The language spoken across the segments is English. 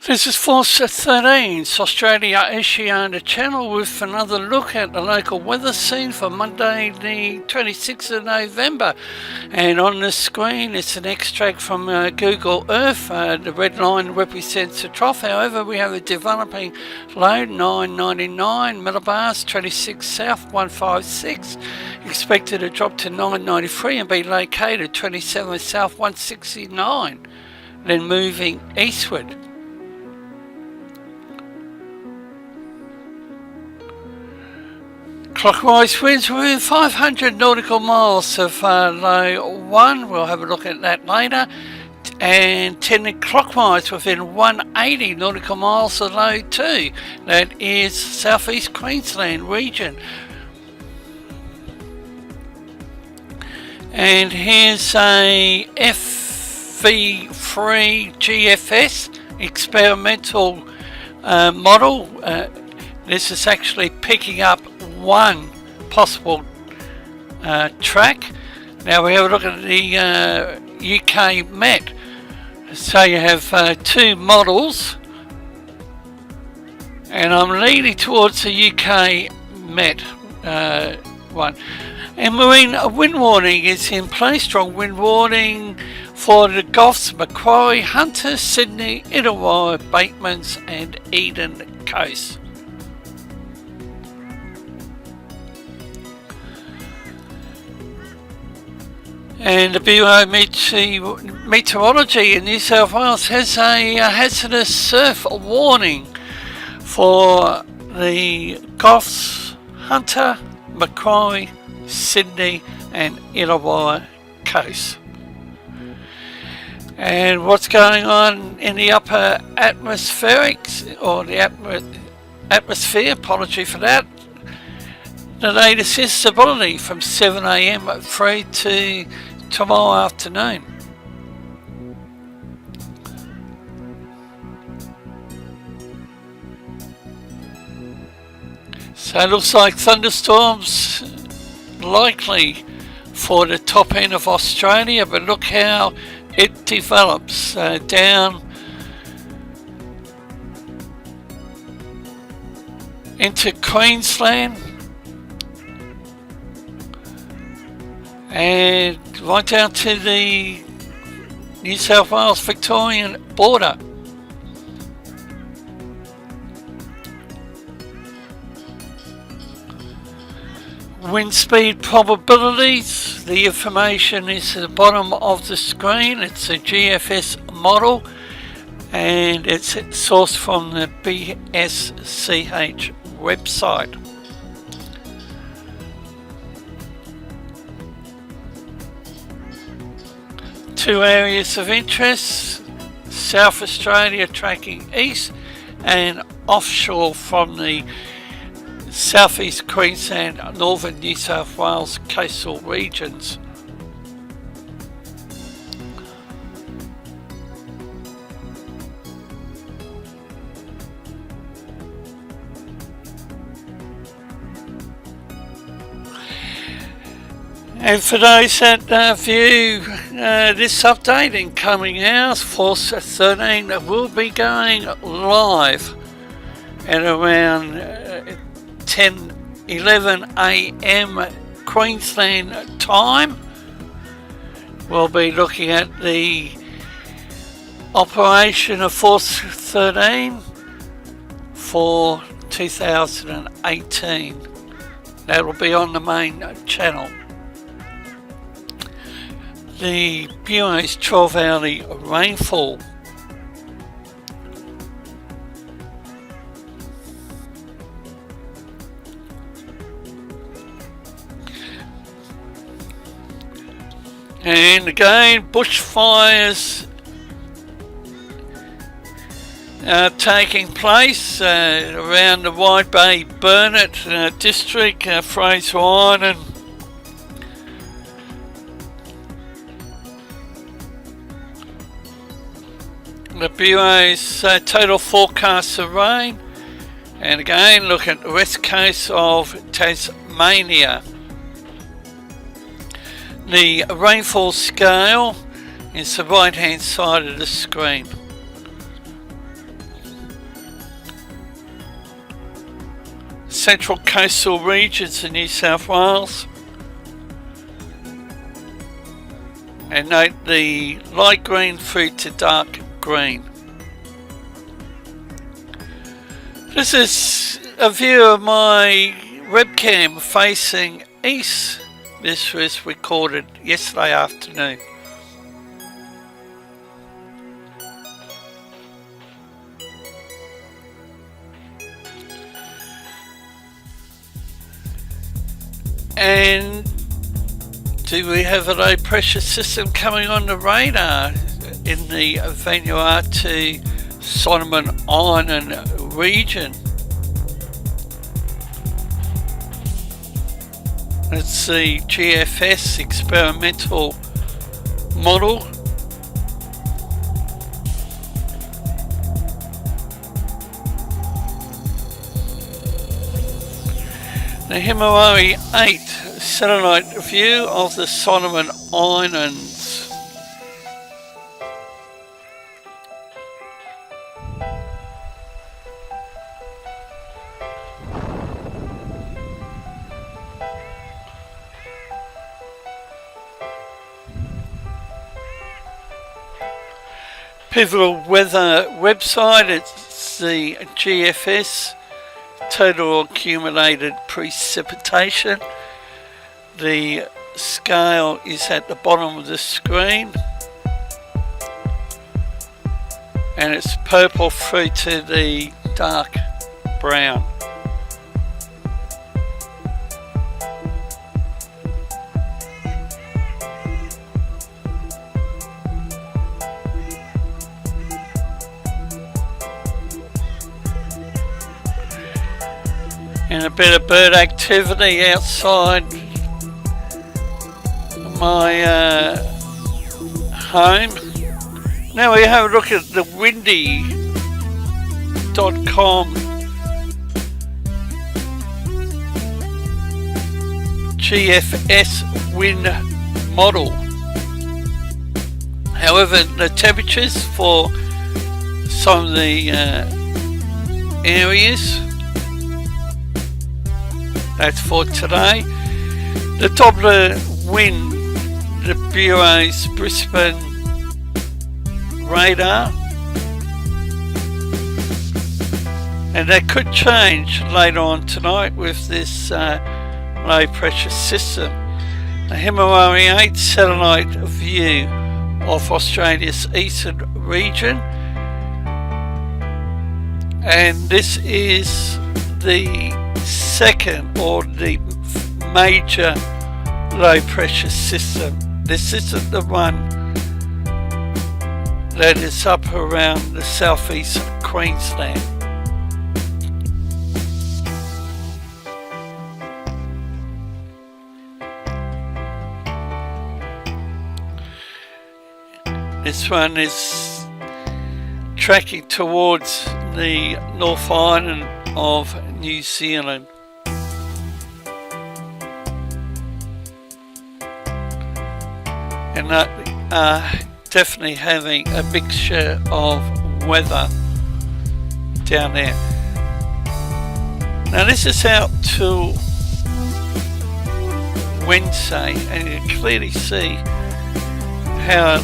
This is Force 13, Australia Oceania Channel, with another look at the local weather scene for Monday the 26th of November. And on the screen it's an extract from Google Earth. The red line represents the trough. However, we have a developing low 999 millibars, 26 south 156, expected to drop to 993 and be located 27 south 169, then moving eastward. Clockwise winds within 500 nautical miles of low 1, we'll have a look at that later, and 10 clockwise within 180 nautical miles of low 2, that is southeast Queensland region. And here's a FV3 GFS experimental model. This is actually picking up one possible track. Now we have a look at the UK Met. So you have two models, and I'm leaning towards the UK Met one. And marine wind warning is in place. Strong wind warning for the Gulfs, Macquarie, Hunter, Sydney, Illawarra, Batemans and Eden coast. And the Bureau of Meteorology in New South Wales has a hazardous surf warning for the Gulfs, Hunter, Macquarie, Sydney and Illawarra coast. And what's going on in the upper atmospherics, or the atmosphere, apology for that. The latest is stability from 7 AM through to tomorrow afternoon. So it looks like thunderstorms likely for the top end of Australia, but look how it develops down into Queensland and right down to the New South Wales Victorian border. Wind speed probabilities, the information is at the bottom of the screen. It's a GFS model and it's sourced from the BSCH website. Two areas of interest: South Australia tracking east and offshore from the southeast Queensland, northern New South Wales coastal regions. And for those that view this update in coming hours, Force 13 will be going live at around 10:11 AM Queensland time. We'll be looking at the operation of Force 13 for 2018. That'll be on the main channel. The Bureau's 12-hourly rainfall. And again, bushfires are taking place around the Wide Bay Burnett district, Fraser Island. The Bureau's total forecast of rain, and again look at the west coast of Tasmania. The rainfall scale is the right hand side of the screen. central coastal regions in New South Wales. And note the light green through to dark green. This is a view of my webcam facing east. This was recorded yesterday afternoon. And do we have a low pressure system coming on the radar in the Vanuatu, Solomon Island region? It's the GFS experimental model. The Himawari 8 satellite view of the Solomon Islands. Pivotal weather website, it's the GFS, total accumulated precipitation. The scale is at the bottom of the screen, and it's purple through to the dark brown. And a bit of bird activity outside my home. Now we have a look at the windy.com GFS wind model. However, the temperatures for some of the areas, that's for today. The Doppler wind, the Bureau's Brisbane radar, and that could change later on tonight with this low pressure system. The Himawari 8 satellite view of Australia's eastern region, and this is the second or the major low pressure system. This isn't the one that is up around the southeast of Queensland. This one is tracking towards the North Island of New Zealand. And that definitely having a mixture of weather down there. Now this is out till Wednesday, and you can clearly see how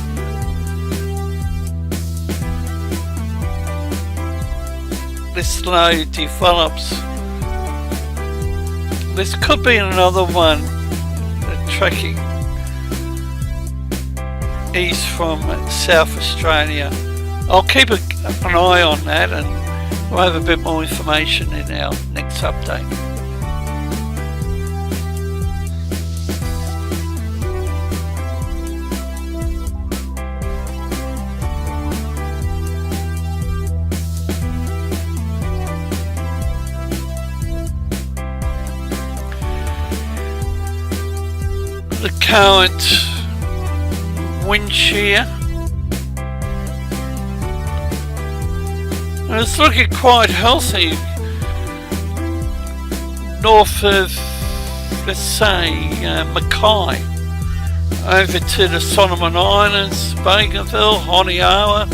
this low develops. This could be another one tracking east from South Australia. I'll keep an eye on that, and we'll have a bit more information in our next update. The current wind shear, and it's looking quite healthy north of, let's say, Mackay, over to the Solomon Islands, Bougainville, Honiara,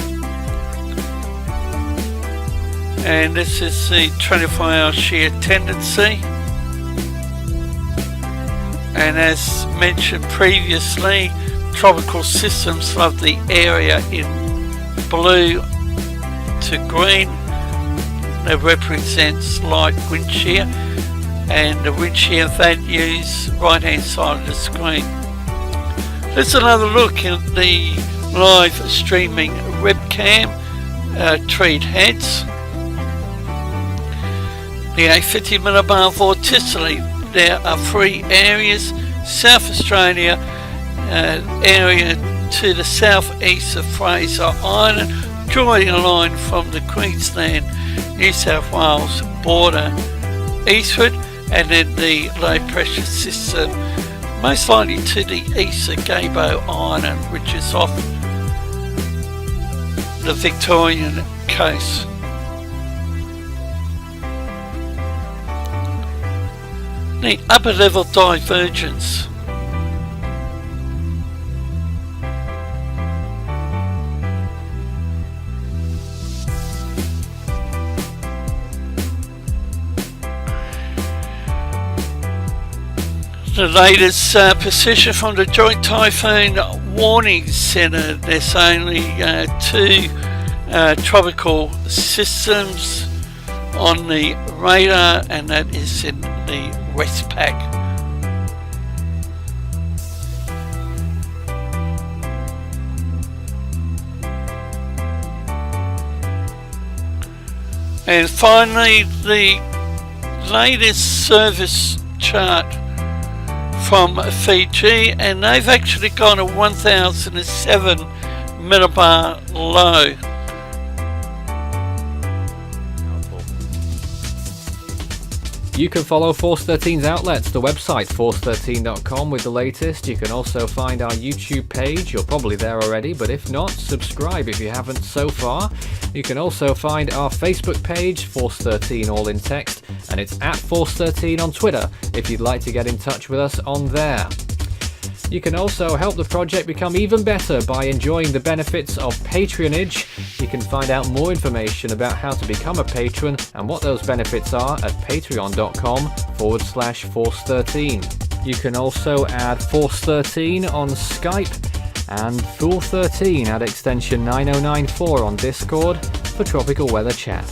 and this is the 24-hour shear tendency. And as mentioned previously, tropical systems love the area in blue to green. That represents light wind shear, and the wind shear values right hand side of the screen. Let's another look at the live streaming webcam treat heads. The 850 millibar vorticity. There are 3 areas: South Australia, area to the southeast of Fraser Island, drawing a line from the Queensland New South Wales border eastward, and then the low pressure system most likely to the east of Gale Island, which is off the Victorian coast. The upper level divergence. The latest position from the Joint Typhoon Warning Centre. There's only 2 tropical systems on the radar, and that is in the Westpac. And finally, the latest service chart from Fiji, and they've actually got a 1007 millibar low. You can follow Force 13's outlets, the website force13.com with the latest. You can also find our YouTube page. You're probably there already, but if not, subscribe if you haven't so far. You can also find our Facebook page, Force 13 all in text, and it's at Force 13 on Twitter if you'd like to get in touch with us on there. You can also help the project become even better by enjoying the benefits of patronage. You can find out more information about how to become a patron and what those benefits are at patreon.com/Force13. You can also add Force 13 on Skype and Fool 13 at extension 9094 on Discord for tropical weather chat.